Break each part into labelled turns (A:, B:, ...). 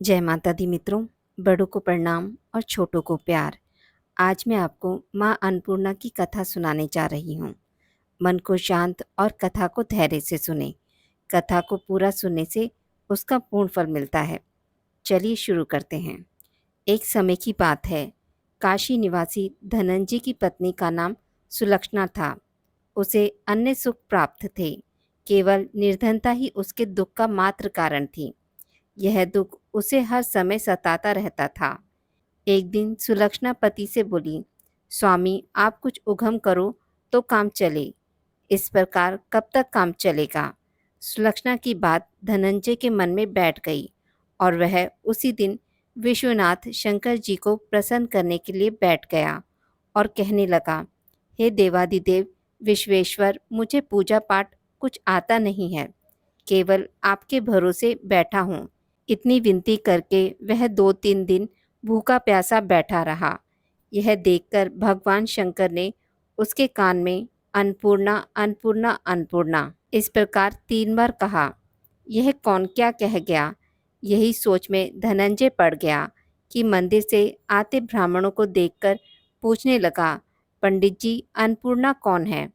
A: जय माता दी मित्रों, बड़ों को प्रणाम और छोटों को प्यार। आज मैं आपको माँ अन्नपूर्णा की कथा सुनाने जा रही हूँ। मन को शांत और कथा को धैर्य से सुने। कथा को पूरा सुनने से उसका पूर्ण फल मिलता है। चलिए शुरू करते हैं। एक समय की बात है। काशी निवासी धनंजय की पत्नी का नाम सुलक्षणा था। उसे अन्य सुख प्राप्त थे, केवल निर्धनता ही उसके दुख का मात्र कारण थी। यह दुख उसे हर समय सताता रहता था। एक दिन सुलक्षणा पति से बोली, स्वामी आप कुछ उघम करो तो काम चले। इस प्रकार कब तक काम चलेगा? सुलक्षणा की बात धनंजय के मन में बैठ गई और वह उसी दिन विश्वनाथ शंकर जी को प्रसन्न करने के लिए बैठ गया और कहने लगा, हे देवादिदेव विश्वेश्वर, मुझे पूजा पाठ कुछ आता नहीं है, केवल आपके भरोसे बैठा हूँ। इतनी विनती करके वह 2-3 दिन भूखा प्यासा बैठा रहा। यह देखकर भगवान शंकर ने उसके कान में अन्नपूर्णा अन्नपूर्णा अन्नपूर्णा इस प्रकार 3 बार कहा। यह कौन क्या कह गया? यही सोच में धनंजय पड़ गया कि मंदिर से आते ब्राह्मणों को देखकर पूछने लगा, पंडित जी अन्नपूर्णा कौन है?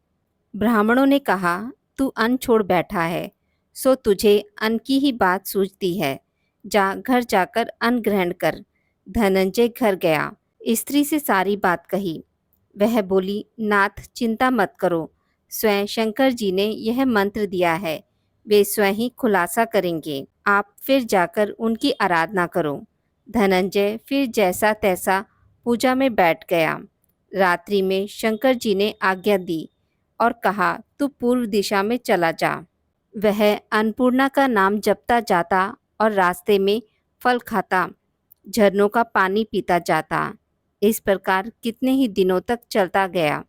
A: ब्राह्मणों ने कहा, तू अन्न छोड़ बैठा है, सो तुझे अन्न की ही बात सूझती है। जा घर जाकर अन्न ग्रहण कर। धनंजय घर गया, स्त्री से सारी बात कही। वह बोली, नाथ चिंता मत करो, स्वयं शंकर जी ने यह मंत्र दिया है, वे स्वयं ही खुलासा करेंगे। आप फिर जाकर उनकी आराधना करो। धनंजय फिर जैसा तैसा पूजा में बैठ गया। रात्रि में शंकर जी ने आज्ञा दी और कहा, तू पूर्व दिशा में चला जा। वह अन्नपूर्णा का नाम जपता जाता और रास्ते में फल खाता, झरनों का पानी पीता जाता। इस प्रकार कितने ही दिनों तक चलता गया।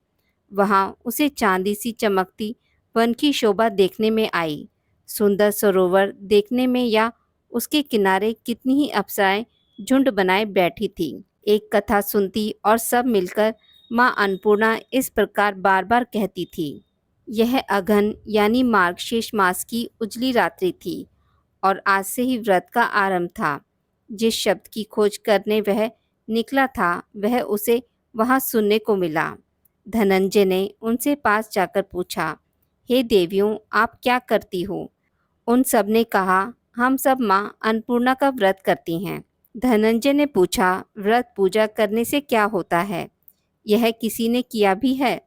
A: वहां उसे चांदी सी चमकती वन की शोभा देखने में आई। सुंदर सरोवर देखने में या उसके किनारे कितनी ही अप्सराएं झुंड बनाए बैठी थी। एक कथा सुनती और सब मिलकर माँ अन्नपूर्णा इस प्रकार बार बार कहती थी। यह अघन यानी मार्गशीर्ष मास की उजली रात्रि थी और आज से ही व्रत का आरंभ था। जिस शब्द की खोज करने वह निकला था वह उसे वहां सुनने को मिला। धनंजय ने उनसे पास जाकर पूछा, हे देवियों आप क्या करती हो? उन सब ने कहा, हम सब माँ अन्नपूर्णा का व्रत करती हैं। धनंजय ने पूछा, व्रत पूजा करने से क्या होता है? यह किसी ने किया भी है?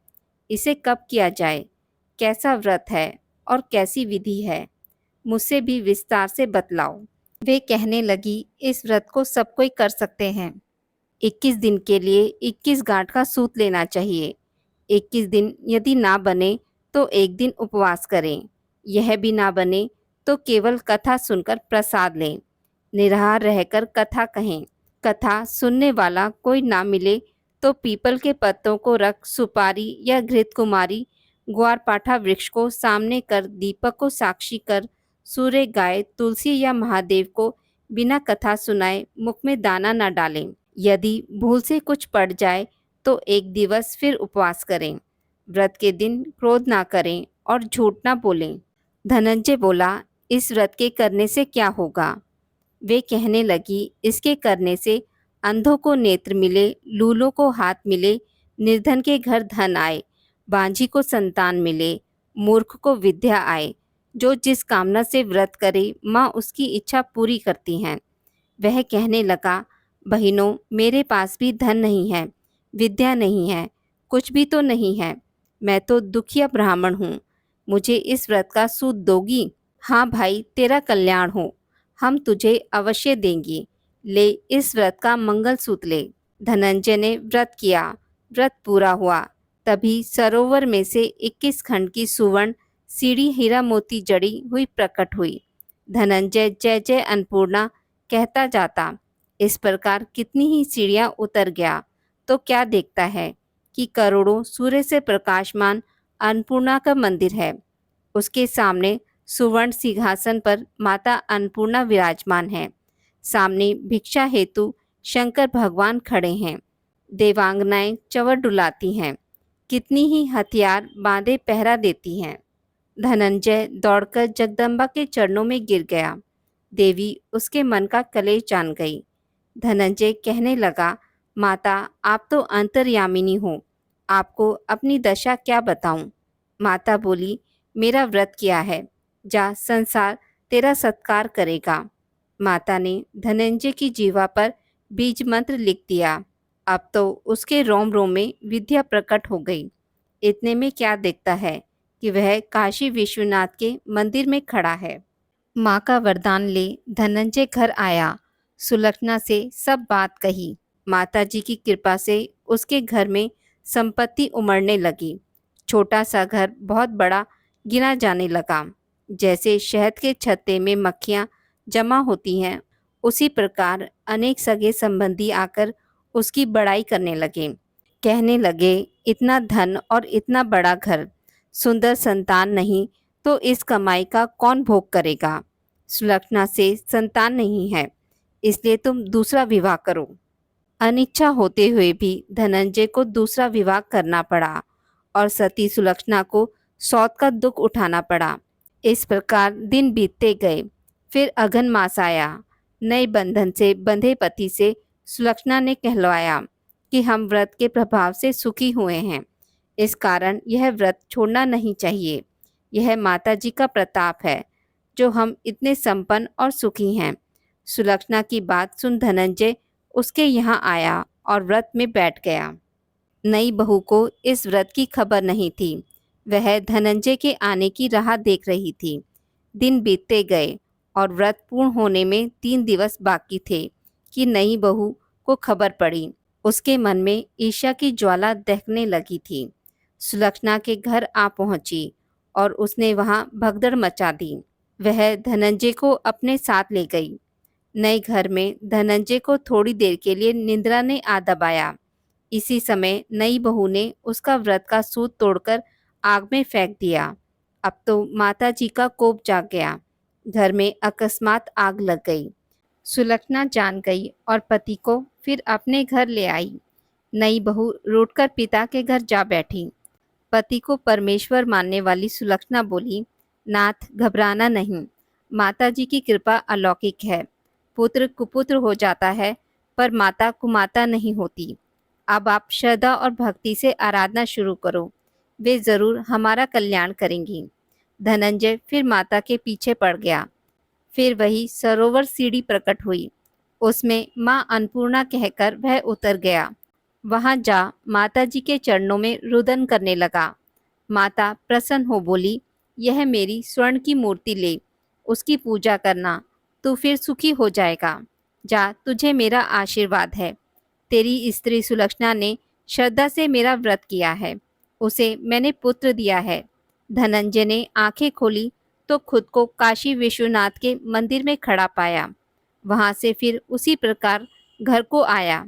A: इसे कब किया जाए? कैसा व्रत है और कैसी विधि है? मुझसे भी विस्तार से बतलाओ। वे कहने लगी, इस व्रत को सब कोई कर सकते हैं। 21 दिन के लिए 21 गांठ का सूत लेना चाहिए। 21 दिन यदि ना बने तो एक दिन उपवास करें। यह भी ना बने तो केवल कथा सुनकर प्रसाद लें। निराहार रहकर कथा कहें। कथा सुनने वाला कोई ना मिले तो पीपल के पत्तों को रख सुपारी या घृत कुमारी ग्वारपाठा वृक्ष को सामने कर दीपक को साक्षी कर सूर्य गाय तुलसी या महादेव को बिना कथा सुनाए मुख में दाना न डालें। यदि भूल से कुछ पड़ जाए तो एक दिवस फिर उपवास करें। व्रत के दिन क्रोध ना करें और झूठ ना बोलें। धनंजय बोला, इस व्रत के करने से क्या होगा? वे कहने लगी, इसके करने से अंधों को नेत्र मिले, लूलों को हाथ मिले, निर्धन के घर धन आए, बांझी को संतान मिले, मूर्ख को विद्या आए। जो जिस कामना से व्रत करे माँ उसकी इच्छा पूरी करती हैं। वह कहने लगा, बहनों मेरे पास भी धन नहीं है, विद्या नहीं है, कुछ भी तो नहीं है। मैं तो दुखिया ब्राह्मण हूँ, मुझे इस व्रत का सूद दोगी? हाँ भाई, तेरा कल्याण हो, हम तुझे अवश्य देंगे। ले इस व्रत का मंगल सूत्र ले। धनंजय ने व्रत किया। व्रत पूरा हुआ। तभी सरोवर में से 21 खंड की सुवर्ण सीढ़ी हीरा मोती जड़ी हुई प्रकट हुई। धनंजय जय जय अन्नपूर्णा कहता जाता। इस प्रकार कितनी ही सीढ़ियां उतर गया तो क्या देखता है कि करोड़ों सूर्य से प्रकाशमान अन्नपूर्णा का मंदिर है। उसके सामने सुवर्ण सिंहासन पर माता अन्नपूर्णा विराजमान है। सामने भिक्षा हेतु शंकर भगवान खड़े हैं। देवांगनाएं चवर डुलाती हैं। कितनी ही हथियार बांधे पहरा देती हैं। धनंजय दौड़कर जगदम्बा के चरणों में गिर गया। देवी उसके मन का कलेश जान गई। धनंजय कहने लगा, माता आप तो अंतर्यामिनी हो, आपको अपनी दशा क्या बताऊं। माता बोली, मेरा व्रत किया है, जा संसार तेरा सत्कार करेगा। माता ने धनंजय की जीवा पर बीज मंत्र लिख दिया। अब तो उसके रोम रोम में विद्या प्रकट हो गई। इतने में क्या दिखता है कि वह काशी विश्वनाथ के मंदिर में खड़ा है। माँ का वरदान ले धनंजय घर आया। सुलक्षणा से सब बात कही। माताजी की कृपा से उसके घर में संपत्ति उमड़ने लगी। छोटा सा घर बहुत बड़ा गिना जाने लगा। जैसे शहद के छत्ते में मक्खियाँ जमा होती हैं, उसी प्रकार अनेक सगे संबंधी आकर उसकी बड़ाई करने लगे। कहने लगे, इतना धन और इतना बड़ा घर, सुंदर संतान नहीं तो इस कमाई का कौन भोग करेगा। सुलक्षणा से संतान नहीं है, इसलिए तुम दूसरा विवाह करो। अनिच्छा होते हुए भी धनंजय को दूसरा विवाह करना पड़ा और सती सुलक्षणा को सौत का दुख उठाना पड़ा। इस प्रकार दिन बीतते गए। फिर अघन मास आया। नए बंधन से बंधे पति से सुलक्षणा ने कहलवाया कि हम व्रत के प्रभाव से सुखी हुए हैं, इस कारण यह व्रत छोड़ना नहीं चाहिए। यह माता जी का प्रताप है जो हम इतने संपन्न और सुखी हैं। सुलक्षणा की बात सुन धनंजय उसके यहाँ आया और व्रत में बैठ गया। नई बहू को इस व्रत की खबर नहीं थी। वह धनंजय के आने की राह देख रही थी। दिन बीतते गए और व्रत पूर्ण होने में 3 दिवस बाकी थे कि नई बहू को खबर पड़ी। उसके मन में ईर्ष्या की ज्वाला दहकने लगी थी। सुलक्षणा के घर आ पहुंची और उसने वहां भगदड़ मचा दी। वह धनंजय को अपने साथ ले गई। नए घर में धनंजय को थोड़ी देर के लिए निद्रा ने आ दबाया। इसी समय नई बहू ने उसका व्रत का सूत तोड़कर आग में फेंक दिया। अब तो माता जी का कोप जाग गया। घर में अकस्मात आग लग गई। सुलक्षणा जान गई और पति को फिर अपने घर ले आई। नई बहू रूठकर पिता के घर जा बैठी। पति को परमेश्वर मानने वाली सुलक्षणा बोली, नाथ घबराना नहीं, माता जी की कृपा अलौकिक है। पुत्र कुपुत्र हो जाता है पर माता कुमाता नहीं होती। अब आप श्रद्धा और भक्ति से आराधना शुरू करो, वे जरूर हमारा कल्याण करेंगी। धनंजय फिर माता के पीछे पड़ गया। फिर वही सरोवर सीढ़ी प्रकट हुई। उसमें माँ अन्नपूर्णा कहकर वह उतर गया। वहां जा माता जी के चरणों में रुदन करने लगा। माता प्रसन्न हो बोली, यह मेरी स्वर्ण की मूर्ति ले, उसकी पूजा करना, तू फिर सुखी हो जाएगा। जा, तुझे मेरा आशीर्वाद है। तेरी स्त्री सुलक्षणा ने श्रद्धा से मेरा व्रत किया है, उसे मैंने पुत्र दिया है। धनंजय ने आंखें खोली तो खुद को काशी विश्वनाथ के मंदिर में खड़ा पाया। वहां से फिर उसी प्रकार घर को आया।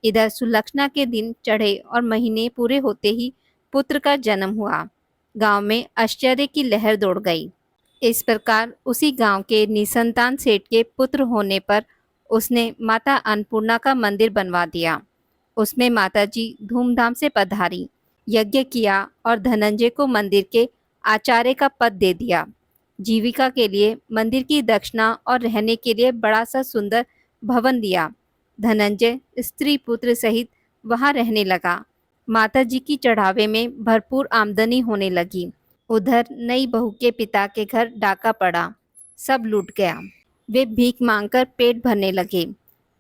A: इधर सुलक्षणा के दिन चढ़े और महीने पूरे होते ही पुत्र का जन्म हुआ। गांव में आश्चर्य की लहर दौड़ गई। इस प्रकार उसी गांव के निसंतान सेठ के पुत्र होने पर उसने माता अन्नपूर्णा का मंदिर बनवा दिया। उसमें माताजी धूमधाम से पधारी, यज्ञ किया और धनंजय को मंदिर के आचार्य का पद दे दिया। जीविका के लिए मंदिर की दक्षिणा और रहने के लिए बड़ा सा सुंदर भवन दिया। धनंजय स्त्री पुत्र सहित वहां रहने लगा। माताजी की चढ़ावे में भरपूर आमदनी होने लगी। उधर नई बहू के पिता के घर डाका पड़ा, सब लूट गया। वे भीख मांगकर पेट भरने लगे।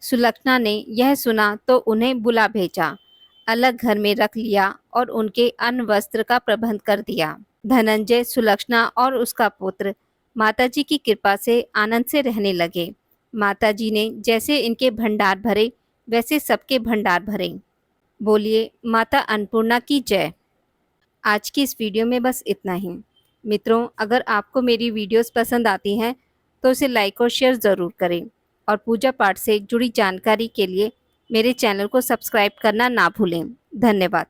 A: सुलक्षणा ने यह सुना तो उन्हें बुला भेजा, अलग घर में रख लिया और उनके अन्न वस्त्र का प्रबंध कर दिया। धनंजय, सुलक्षणा और उसका पुत्र माताजी की कृपा से आनंद से रहने लगे। माताजी ने जैसे इनके भंडार भरे वैसे सबके भंडार भरे। बोलिए माता अन्नपूर्णा की जय। आज की इस वीडियो में बस इतना ही। मित्रों, अगर आपको मेरी वीडियोस पसंद आती हैं तो इसे लाइक और शेयर ज़रूर करें और पूजा पाठ से जुड़ी जानकारी के लिए मेरे चैनल को सब्सक्राइब करना ना भूलें। धन्यवाद।